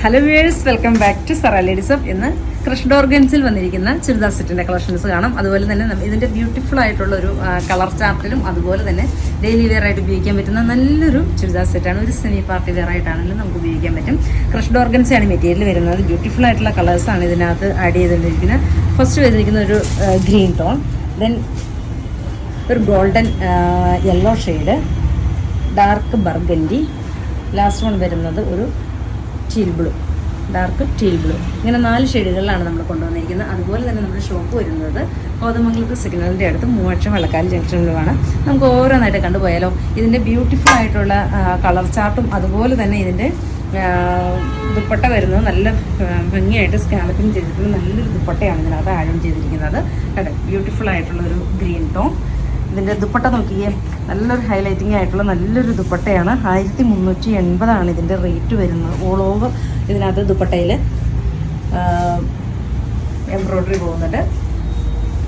Hello viewers, welcome back to Zara ladies of. ഇന്ന് crushed ഓർഗൻസിൽ വന്നിരിക്കുന്ന ചുരിദാർ സെറ്റിൻ്റെ കളക്ഷൻസ് കാണാം. അതുപോലെ തന്നെ ഇതിൻ്റെ ബ്യൂട്ടിഫുൾ ആയിട്ടുള്ള ഒരു കളർ ചാർട്ടിലും അതുപോലെ തന്നെ ഡെയിലി വെയർ ആയിട്ട് ഉപയോഗിക്കാൻ പറ്റുന്ന നല്ലൊരു ചുരിദാർ സെറ്റാണ്. ഒരു സെമി പാർട്ടി വെയർ ആയിട്ടാണെങ്കിലും നമുക്ക് ഉപയോഗിക്കാൻ പറ്റും. ക്രഷ്ഡ് ഓർഗൻസാണ് മെറ്റീരിയൽ വരുന്നത്. ബ്യൂട്ടിഫുൾ ആയിട്ടുള്ള കളേഴ്സാണ് ഇതിനകത്ത് ആഡ് ചെയ്തിരിക്കുന്നത്. ഫസ്റ്റ് വരുന്നിരിക്കുന്ന ഒരു ഗ്രീൻ ടോൺ, ദെൻ ഒരു golden yellow shade, dark burgundy, last one വരുന്നത് ഒരു teal blue, dark teal blue. ഇങ്ങനെ 4 ഷെയ്ഡുകളിലാണ് നമ്മൾ കൊണ്ടുവന്നിരിക്കുന്നത്. അതുപോലെ തന്നെ നമ്മുടെ ഷോപ്പ് വരുന്നത് കോതമംഗലത്ത് സിഗ്നലിൻ്റെ അടുത്ത് മൂവാക്ഷം വെള്ളക്കാൽ ജംഗ്ഷനിലുമാണ്. നമുക്ക് ഓരോന്നായിട്ട് കണ്ടുപോയാലോ. ഇതിൻ്റെ ബ്യൂട്ടിഫുൾ ആയിട്ടുള്ള കളർ ചാർട്ടും അതുപോലെ തന്നെ ഇതിൻ്റെ ദുപ്പട്ട വരുന്നത് നല്ല ഭംഗിയായിട്ട് സ്കാലപ്പിങ് ചെയ്തിട്ടുള്ള നല്ലൊരു ദുപ്പട്ടയാണ് ഇതിനകത്ത് ആഴം ചെയ്തിരിക്കുന്നത്. കേട്ടോ, ബ്യൂട്ടിഫുൾ ആയിട്ടുള്ളൊരു ഗ്രീൻ ടോൺ. ഇതിൻ്റെ ദുപ്പട്ട നോക്കിയേ, നല്ലൊരു ഹൈലൈറ്റിംഗ് ആയിട്ടുള്ള നല്ലൊരു ദുപ്പട്ടയാണ്. 1380 ഇതിൻ്റെ റേറ്റ് വരുന്നത്. ഓൾ ഓവർ ഇതിനകത്ത് ദുപ്പട്ടയിൽ എംബ്രോയ്ഡറി പോകുന്നുണ്ട്.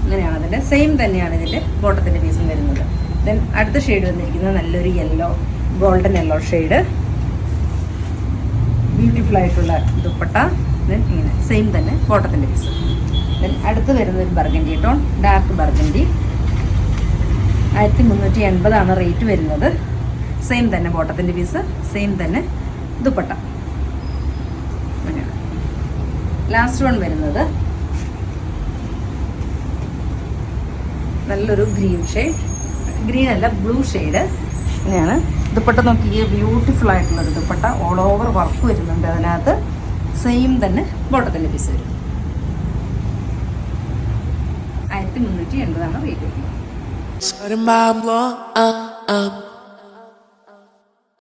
അങ്ങനെയാണ് അതിൻ്റെ സെയിം തന്നെയാണ് ഇതിൻ്റെ ബോട്ടത്തിൻ്റെ പീസും വരുന്നത്. ദെൻ അടുത്ത ഷെയ്ഡ് വന്നിരിക്കുന്നത് നല്ലൊരു yellow, golden yellow shade, beautiful ആയിട്ടുള്ള ദുപ്പട്ട. ദെൻ ഇങ്ങനെ സെയിം തന്നെ ബോട്ടത്തിൻ്റെ പീസ്. ദെൻ അടുത്ത് വരുന്നൊരു burgundy tone, dark burgundy. 1380 rate വരുന്നത്. സെയിം തന്നെ ബോട്ടത്തിൻ്റെ പീസ്, സെയിം തന്നെ ദുപ്പട്ട. അങ്ങനെയാണ്. ലാസ്റ്റ് വൺ വരുന്നത് നല്ലൊരു ഗ്രീൻ ഷെയ്ഡ്, ഗ്രീൻ അല്ല ബ്ലൂ ഷെയ്ഡ്. അങ്ങനെയാണ് ദുപ്പട്ട നോക്കിയ ബ്യൂട്ടിഫുൾ ആയിട്ടുള്ളൊരു ദുപ്പട്ട. ഓൾ ഓവർ വർക്ക് വരുന്നുണ്ട് അതിനകത്ത്. സെയിം തന്നെ ബോട്ടത്തിൻ്റെ പീസ് വരും. 1380 റേറ്റ് വരുന്നത്. Starting my blow,